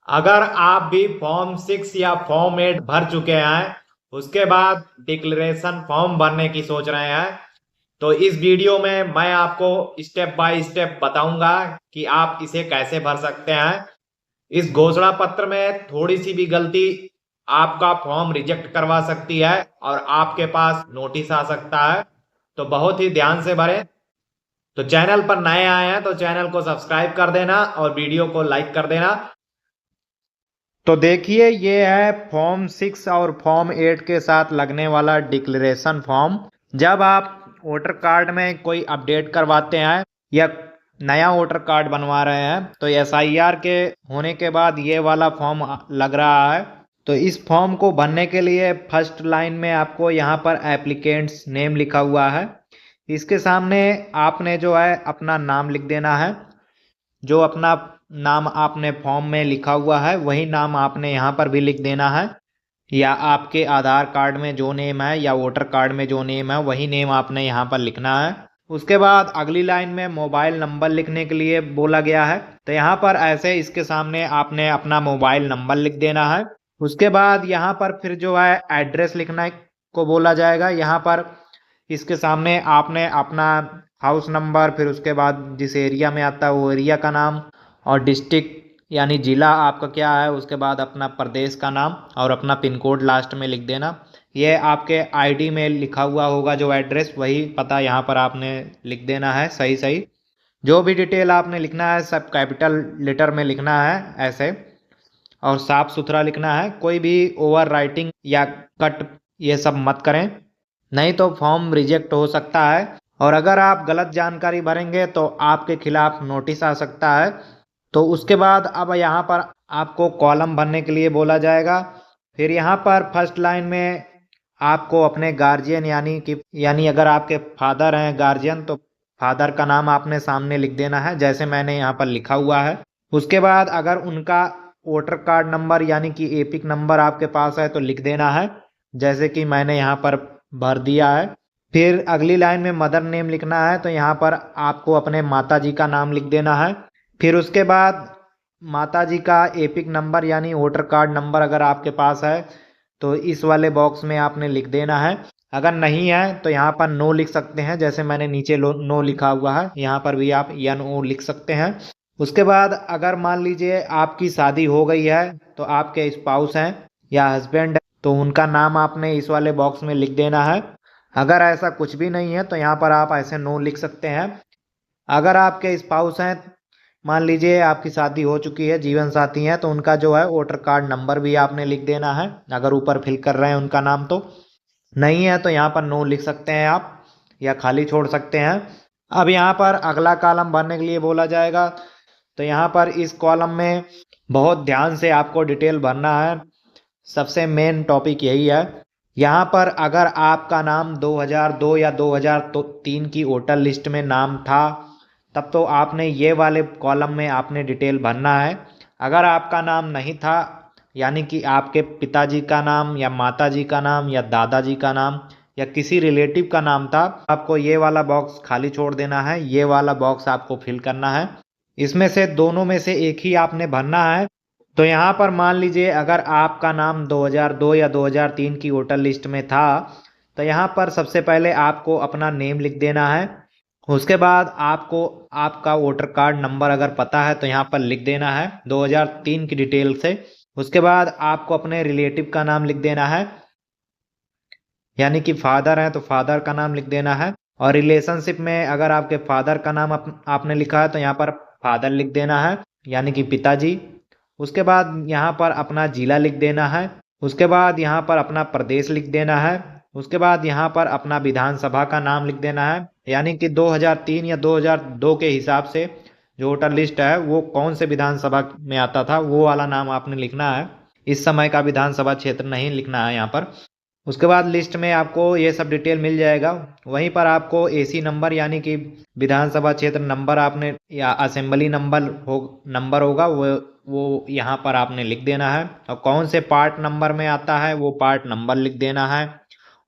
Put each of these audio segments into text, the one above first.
अगर आप भी फॉर्म 6 या फॉर्म 8 भर चुके हैं, उसके बाद डिक्लेरेशन फॉर्म भरने की सोच रहे हैं, तो इस वीडियो में मैं आपको स्टेप बाय स्टेप बताऊंगा कि आप इसे कैसे भर सकते हैं। इस घोषणा पत्र में थोड़ी सी भी गलती आपका फॉर्म रिजेक्ट करवा सकती है और आपके पास नोटिस आ सकता है। तो बहुत ही ध्यान से भरें। तो चैनल पर नए आए हैं तो चैनल को सब्सक्राइब कर देना और वीडियो को लाइक कर देना। तो देखिए, ये है फॉर्म 6 और फॉर्म 8 के साथ लगने वाला डिक्लेरेशन फॉर्म। जब आप वोटर कार्ड में कोई अपडेट करवाते हैं या नया वोटर कार्ड बनवा रहे हैं तो SIR के होने के बाद ये वाला फॉर्म लग रहा है। तो इस फॉर्म को भरने के लिए फर्स्ट लाइन में आपको यहाँ पर एप्लीकेंट्स नेम लिखा हुआ है। इसके सामने आपने जो है अपना नाम लिख देना है। जो अपना नाम आपने फॉर्म में लिखा हुआ है वही नाम आपने यहाँ पर भी लिख देना है, या आपके आधार कार्ड में जो नेम है या वोटर कार्ड में जो नेम है वही नेम आपने यहाँ पर लिखना है। उसके बाद अगली लाइन में मोबाइल नंबर लिखने के लिए बोला गया है, तो यहाँ पर ऐसे इसके सामने आपने अपना मोबाइल नंबर लिख देना है। उसके बाद यहाँ पर फिर जो है एड्रेस लिखना को बोला जाएगा। यहाँ पर इसके सामने आपने अपना हाउस नंबर, फिर उसके बाद जिस एरिया में आता है वो एरिया का नाम, और डिस्ट्रिक्ट यानी ज़िला आपका क्या है, उसके बाद अपना प्रदेश का नाम और अपना पिन कोड लास्ट में लिख देना। ये आपके आईडी में लिखा हुआ होगा जो एड्रेस, वही पता यहाँ पर आपने लिख देना है सही सही। जो भी डिटेल आपने लिखना है सब कैपिटल लेटर में लिखना है ऐसे, और साफ सुथरा लिखना है। कोई भी ओवर राइटिंग या कट ये सब मत करें, नहीं तो फॉर्म रिजेक्ट हो सकता है। और अगर आप गलत जानकारी भरेंगे तो आपके खिलाफ नोटिस आ सकता है। तो उसके बाद अब यहाँ पर आपको कॉलम भरने के लिए बोला जाएगा। फिर यहाँ पर फर्स्ट लाइन में आपको अपने गार्जियन यानी अगर आपके फादर हैं गार्जियन तो फादर का नाम आपने सामने लिख देना है जैसे मैंने यहाँ पर लिखा हुआ है। उसके बाद अगर उनका वोटर कार्ड नंबर यानी कि एपिक नंबर आपके पास है तो लिख देना है जैसे कि मैंने यहाँ पर भर दिया है। फिर अगली लाइन में मदर नेम लिखना है, तो यहाँ पर आपको अपने माता जी का नाम लिख देना है। फिर उसके बाद माता जी का एपिक नंबर यानी वोटर कार्ड नंबर अगर आपके पास है तो इस वाले बॉक्स में आपने लिख देना है। अगर नहीं है तो यहाँ पर नो लिख सकते हैं जैसे मैंने नीचे नो लिखा हुआ है, यहाँ पर भी आप NO लिख सकते हैं। उसके बाद अगर मान लीजिए आपकी शादी हो गई है तो आपके स्पाउस हैं या हस्बैंड तो उनका नाम आपने इस वाले बॉक्स में लिख देना है। अगर ऐसा कुछ भी नहीं है तो यहाँ पर आप ऐसे नो लिख सकते हैं। अगर आपके स्पाउस हैं, मान लीजिए आपकी शादी हो चुकी है, जीवन साथी हैं, तो उनका जो है वोटर कार्ड नंबर भी आपने लिख देना है अगर ऊपर फिल कर रहे हैं उनका नाम। तो नहीं है तो यहाँ पर नो लिख सकते हैं आप या खाली छोड़ सकते हैं। अब यहाँ पर अगला कॉलम भरने के लिए बोला जाएगा, तो यहाँ पर इस कॉलम में बहुत ध्यान से आपको डिटेल भरना है। सबसे मेन टॉपिक यही है। यहाँ पर अगर आपका नाम 2002 या 2003 की वोटर लिस्ट में नाम था तब तो आपने ये वाले कॉलम में आपने डिटेल भरना है। अगर आपका नाम नहीं था यानी कि आपके पिताजी का नाम या माताजी का नाम या दादाजी का नाम या किसी रिलेटिव का नाम था, आपको ये वाला बॉक्स खाली छोड़ देना है, ये वाला बॉक्स आपको फिल करना है। इसमें से दोनों में से एक ही आपने भरना है। तो यहाँ पर मान लीजिए अगर आपका नाम 2002 या 2003 की वोटर लिस्ट में था तो यहाँ पर सबसे पहले आपको अपना नेम लिख देना है। उसके बाद आपको आपका वोटर कार्ड नंबर अगर पता है तो यहाँ पर लिख देना है 2003 की डिटेल से। उसके बाद आपको अपने रिलेटिव का नाम लिख देना है, यानी कि फादर है तो फादर का नाम लिख देना है। और रिलेशनशिप में अगर आपके फादर का नाम आपने लिखा है तो यहाँ पर फादर लिख देना है यानी कि पिताजी। उसके बाद यहाँ पर अपना जिला लिख देना है। उसके बाद यहाँ पर अपना प्रदेश लिख देना है। उसके बाद यहाँ पर अपना विधानसभा का नाम लिख देना है, यानी कि 2003 या 2002 के हिसाब से जो वोटर लिस्ट है वो कौन से विधानसभा में आता था वो वाला नाम आपने लिखना है। इस समय का विधानसभा क्षेत्र नहीं लिखना है यहाँ पर। उसके बाद लिस्ट में आपको ये सब डिटेल मिल जाएगा। वहीं पर आपको AC नंबर यानी कि विधानसभा क्षेत्र नंबर आपने या असेंबली नंबर होगा वो यहाँ पर आपने लिख देना है। और कौन से पार्ट नंबर में आता है वो पार्ट नंबर लिख देना है,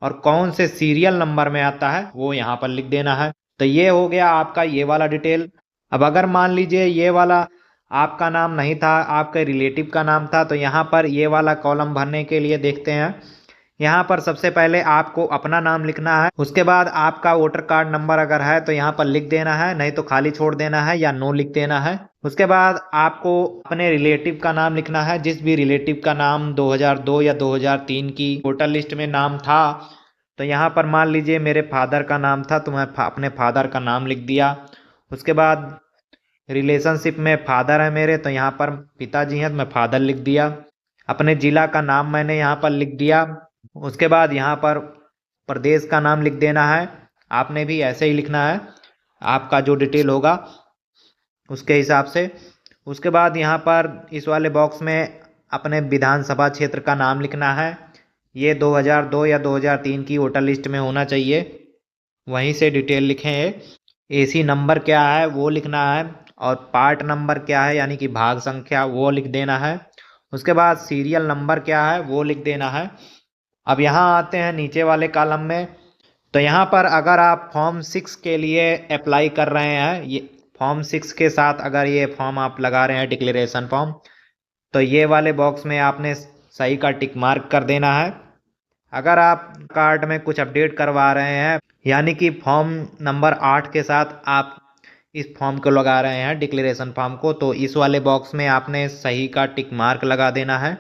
और कौन से सीरियल नंबर में आता है वो यहाँ पर लिख देना है। तो ये हो गया आपका ये वाला डिटेल। अब अगर मान लीजिए ये वाला आपका नाम नहीं था, आपके रिलेटिव का नाम था, तो यहाँ पर ये वाला कॉलम भरने के लिए देखते हैं। यहाँ पर सबसे पहले आपको अपना नाम लिखना है। उसके बाद आपका वोटर कार्ड नंबर अगर है तो यहाँ पर लिख देना है, नहीं तो खाली छोड़ देना है या नो लिख देना है। उसके बाद आपको अपने रिलेटिव का नाम लिखना है। जिस भी रिलेटिव का नाम 2002 या 2003 की वोटर लिस्ट में नाम था, तो यहाँ पर मान लीजिए मेरे फादर का नाम था, तो मैं अपने फादर का नाम लिख दिया। उसके बाद रिलेशनशिप में फादर है मेरे, तो यहाँ पर पिताजी हैं तो मैं फादर लिख दिया। अपने जिला का नाम मैंने यहाँ पर लिख दिया। उसके बाद यहाँ पर प्रदेश का नाम लिख देना है। आपने भी ऐसे ही लिखना है, आपका जो डिटेल होगा उसके हिसाब से। उसके बाद यहाँ पर इस वाले बॉक्स में अपने विधानसभा क्षेत्र का नाम लिखना है। ये 2002 या 2003 की वोटर लिस्ट में होना चाहिए, वहीं से डिटेल लिखें। एसी नंबर क्या है वो लिखना है, और पार्ट नंबर क्या है यानी कि भाग संख्या वो लिख देना है। उसके बाद सीरियल नंबर क्या है वो लिख देना है। अब यहाँ आते हैं नीचे वाले कॉलम में। तो यहाँ पर अगर आप फॉर्म 6 के लिए अप्लाई कर रहे हैं, ये फॉर्म 6 के साथ अगर ये फॉर्म आप लगा रहे हैं डिक्लेरेशन फॉर्म, तो ये वाले बॉक्स में आपने सही का टिक मार्क कर देना है। अगर आप कार्ड में कुछ अपडेट करवा रहे हैं यानी कि फॉर्म नंबर 8 के साथ आप इस फॉर्म को लगा रहे हैं डिक्लेरेशन फॉर्म को, तो इस वाले बॉक्स में आपने सही का टिक मार्क लगा देना है।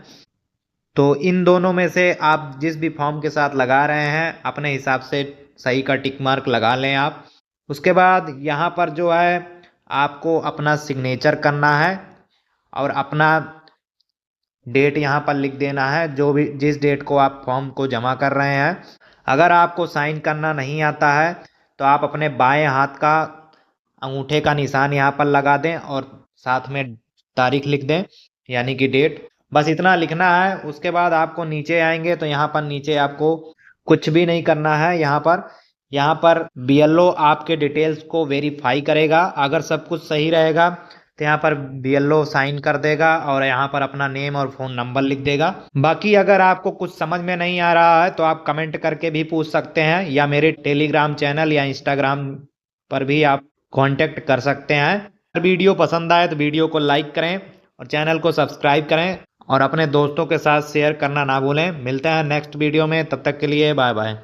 तो इन दोनों में से आप जिस भी फॉर्म के साथ लगा रहे हैं अपने हिसाब से सही का टिक मार्क लगा लें आप। उसके बाद यहाँ पर जो है आपको अपना सिग्नेचर करना है और अपना डेट यहाँ पर लिख देना है, जो भी जिस डेट को आप फॉर्म को जमा कर रहे हैं। अगर आपको साइन करना नहीं आता है तो आप अपने बाएं हाथ का अंगूठे का निशान यहाँ पर लगा दें और साथ में तारीख लिख दें यानी कि डेट। बस इतना लिखना है। उसके बाद आपको नीचे आएंगे तो यहाँ पर नीचे आपको कुछ भी नहीं करना है। यहाँ पर बीएलओ आपके डिटेल्स को वेरीफाई करेगा। अगर सब कुछ सही रहेगा तो यहाँ पर बीएलओ साइन कर देगा और यहाँ पर अपना नेम और फ़ोन नंबर लिख देगा। बाकी अगर आपको कुछ समझ में नहीं आ रहा है तो आप कमेंट करके भी पूछ सकते हैं, या मेरे टेलीग्राम चैनल या इंस्टाग्राम पर भी आप कांटेक्ट कर सकते हैं। वीडियो पसंद आए तो वीडियो को लाइक करें और चैनल को सब्सक्राइब करें और अपने दोस्तों के साथ शेयर करना ना भूलें। मिलते हैं नेक्स्ट वीडियो में, तब तक के लिए बाय बाय।